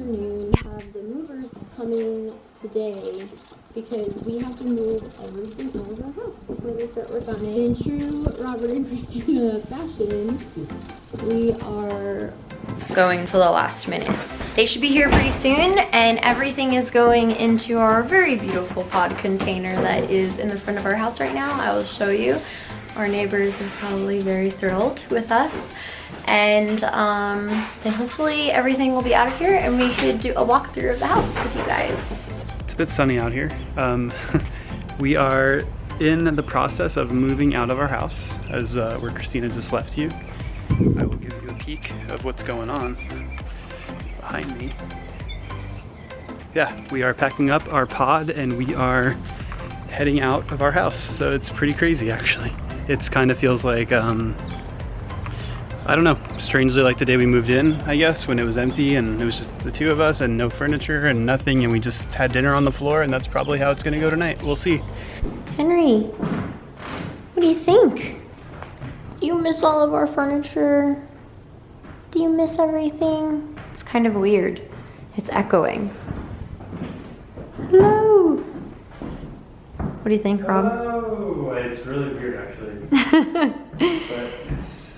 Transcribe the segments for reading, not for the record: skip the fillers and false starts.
afternoon. We have the movers coming today because we have to move everything out of our house before they start work on it. In true Robert and Christina fashion, we are going to the last minute. They should be here pretty soon, and everything is going into our very beautiful pod container that is in the front of our house right now. I will show you. Our neighbors are probably very thrilled with us. And then hopefully everything will be out of here and we could do a walkthrough of the house with you guys. It's a bit sunny out here. We are in the process of moving out of our house as where Christina just left you. I will give you a peek of what's going on behind me. Yeah, we are packing up our pod and we are heading out of our house. So it's pretty crazy actually. It's kind of feels like, I don't know, strangely like the day we moved in, I guess, when it was empty and it was just the two of us and no furniture and nothing, and we just had dinner on the floor, and that's probably how it's gonna go tonight. We'll see. Henry, what do you think? Do you miss all of our furniture? Do you miss everything? It's kind of weird. It's echoing. Hello. What do you think, Rob? Oh, it's really weird actually.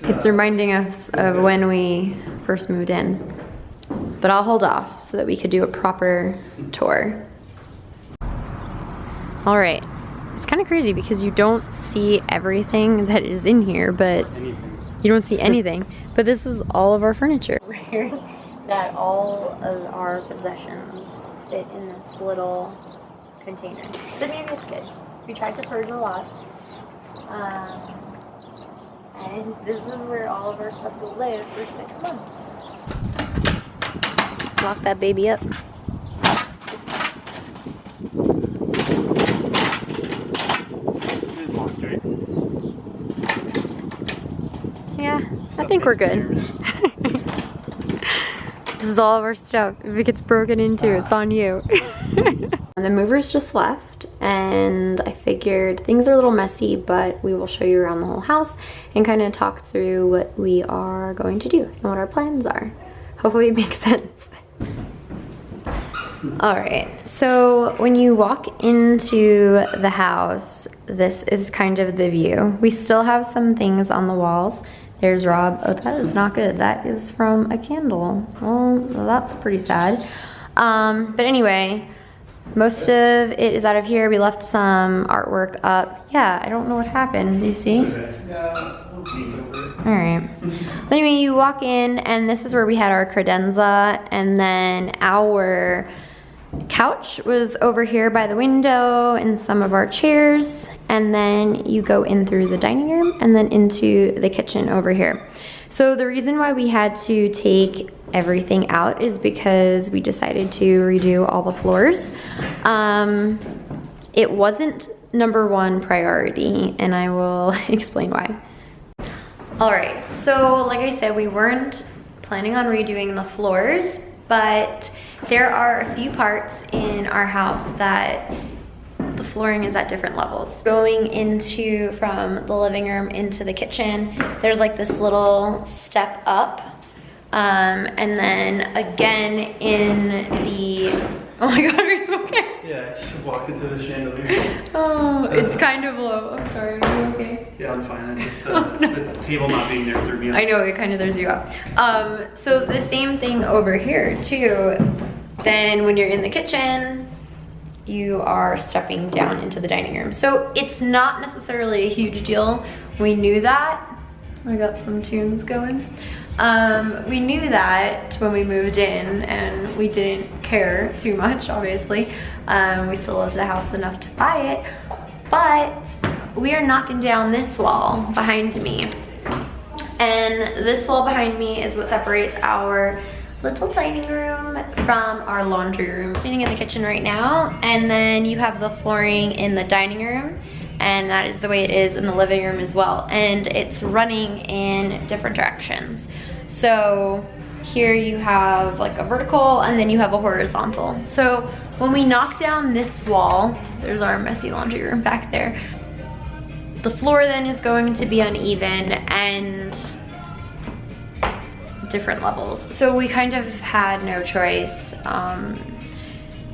But it's reminding us of when we first moved in. But I'll hold off so that we could do a proper tour. All right. It's kind of crazy because you don't see everything that is in here, but you don't see anything. But this is all of our furniture. Rare that all of our possessions fit in this little container. But maybe it's good. We tried to purge a lot. And this is where all of our stuff will live for 6 months. Lock that baby up. It is locked, right? Yeah, I think we're good. This is all of our stuff. If it gets broken into, it's on you. The movers just left, and I figured things are a little messy, but we will show you around the whole house and kind of talk through what we are going to do and what our plans are. Hopefully it makes sense. All right, so when you walk into the house, this is kind of the view. We still have some things on the walls. There's Rob. Oh, that is not good. That is from a candle. Well, that's pretty sad. But anyway, most of it is out of here. We left some artwork up. Yeah, I don't know what happened. Do you see? All right. Anyway, you walk in, and this is where we had our credenza, and then our couch was over here by the window and some of our chairs, and then you go in through the dining room and then into the kitchen over here. So the reason why we had to take everything out is because we decided to redo all the floors. It wasn't #1 priority, and I will explain why. All right, so like I said, we weren't planning on redoing the floors, but there are a few parts in our house that the flooring is at different levels. Going into from the living room into the kitchen, there's like this little step up. And then again in the, oh my God, are you okay? Yeah, I just walked into the chandelier. Oh, it's kind of low. I'm sorry, are you okay? Yeah, I'm fine. It's just the table not being there threw me off. I know, it kind of throws you off. So the same thing over here too. Then when you're in the kitchen, you are stepping down into the dining room. So it's not necessarily a huge deal. We knew that. I got some tunes going. We knew that when we moved in, and we didn't care too much, obviously. We still loved the house enough to buy it, but we are knocking down this wall behind me. And this wall behind me is what separates our little dining room from our laundry room. Standing in the kitchen right now, and then you have the flooring in the dining room, and that is the way it is in the living room as well. And it's running in different directions. So here you have like a vertical, and then you have a horizontal. So when we knock down this wall, there's our messy laundry room back there. The floor then is going to be uneven, and different levels. So we kind of had no choice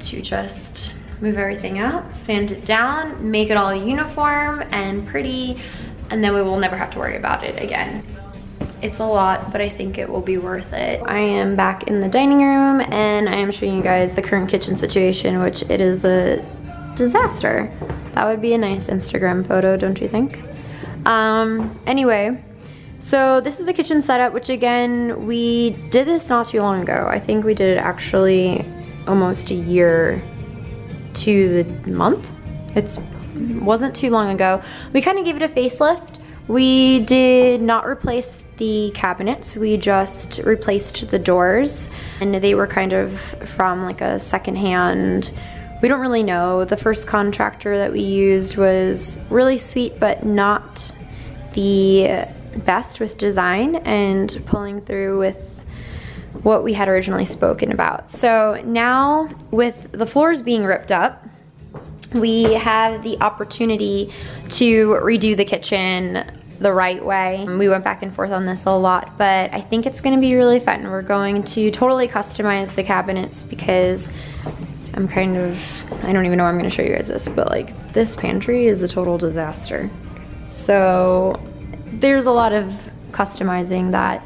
to just move everything out, sand it down, make it all uniform and pretty, and then we will never have to worry about it again. It's a lot, but I think it will be worth it. I am back in the dining room and I am showing you guys the current kitchen situation, which it is a disaster. That would be a nice Instagram photo, don't you think? Anyway, so this is the kitchen setup, which again, we did this not too long ago. I think we did it actually almost a year to the month. It wasn't too long ago. We kind of gave it a facelift. We did not replace the cabinets, we just replaced the doors, and they were kind of from like a secondhand, we don't really know. The first contractor that we used was really sweet, but not the best with design and pulling through with what we had originally spoken about. So now with the floors being ripped up, we have the opportunity to redo the kitchen the right way. We went back and forth on this a lot, but I think it's gonna be really fun. We're going to totally customize the cabinets because I'm kind of, I don't even know I'm gonna show you guys this, but like this pantry is a total disaster. So there's a lot of customizing that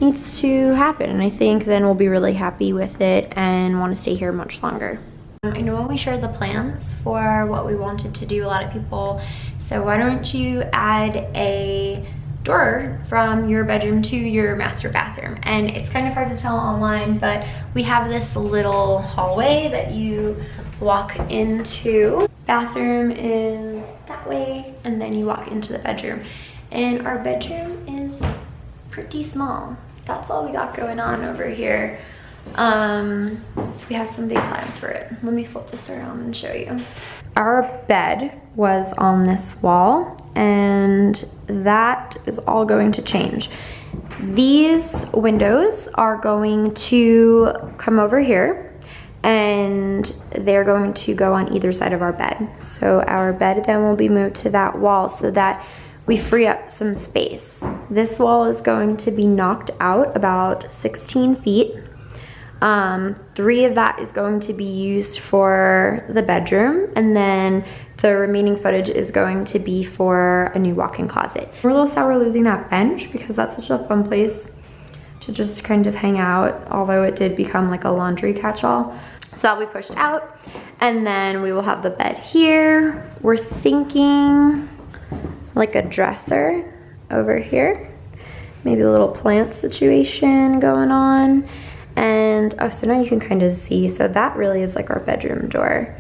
needs to happen, and I think then we'll be really happy with it and want to stay here much longer. I know when we shared the plans for what we wanted to do, a lot of people said, why don't you add a door from your bedroom to your master bathroom? And it's kind of hard to tell online, but we have this little hallway that you walk into. Bathroom is that way, and then you walk into the bedroom. And our bedroom is pretty small. That's all we got going on over here. So we have some big plans for it. Let me flip this around and show you. Our bed was on this wall, and that is all going to change. These windows are going to come over here, and they're going to go on either side of our bed. So our bed then will be moved to that wall so that we free up some space. This wall is going to be knocked out about 16 feet. 3 of that is going to be used for the bedroom, and then the remaining footage is going to be for a new walk-in closet. We're a little sad we're losing that bench because that's such a fun place to just kind of hang out, although it did become like a laundry catch-all. So that'll be pushed out, and then we will have the bed here. We're thinking like a dresser over here, maybe a little plant situation going on. And oh, so now you can kind of see, so that really is like our bedroom door.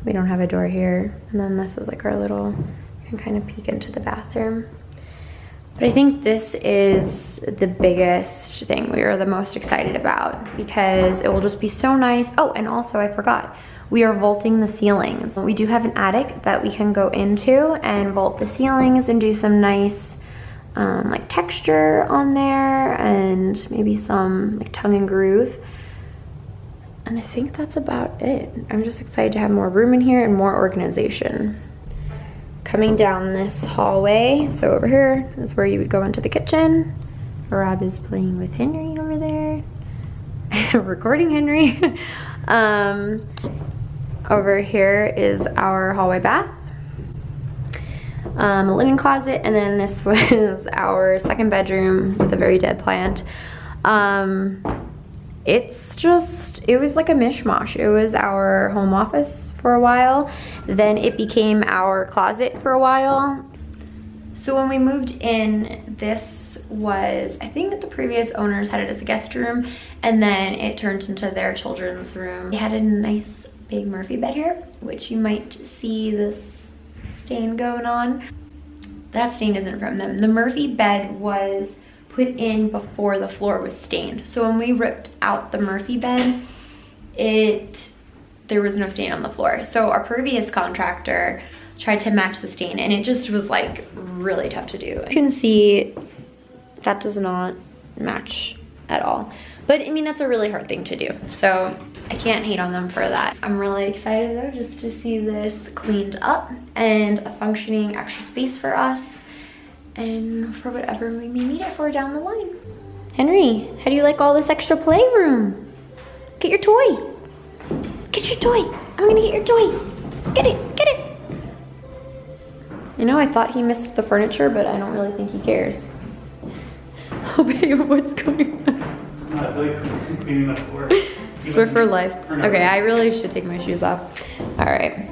We don't have a door here, and then this is like our little, you can kind of peek into the bathroom. But I think this is the biggest thing we are the most excited about because it will just be so nice. Oh, and also I forgot, we are vaulting the ceilings. We do have an attic that we can go into and vault the ceilings and do some nice like texture on there and maybe some like tongue and groove. And I think that's about it. I'm just excited to have more room in here and more organization. Coming down this hallway, so over here is where you would go into the kitchen. Rob is playing with Henry over there. Recording Henry. Over here is our hallway bath. A linen closet, and then this was our second bedroom with a very dead plant. It was like a mishmash. It was our home office for a while, then it became our closet for a while. So when we moved in, this was, I think the previous owners had it as a guest room, and then it turned into their children's room. They had a nice big Murphy bed here, which you might see this stain going on. That stain isn't from them. The Murphy bed was put in before the floor was stained. So when we ripped out the Murphy bed, there was no stain on the floor. So our previous contractor tried to match the stain, and it just was like really tough to do. You can see that does not match at all. But I mean, that's a really hard thing to do. So I can't hate on them for that. I'm really excited though just to see this cleaned up and a functioning extra space for us and for whatever we may need it for down the line. Henry, how do you like all this extra playroom? Get your toy. Get your toy. I'm gonna get your toy. Get it, get it. You know, I thought he missed the furniture, but I don't really think he cares. Oh, babe, what's going on? I feel like cleaning the floor. Swiffer life. Okay, I really should take my shoes off. All right.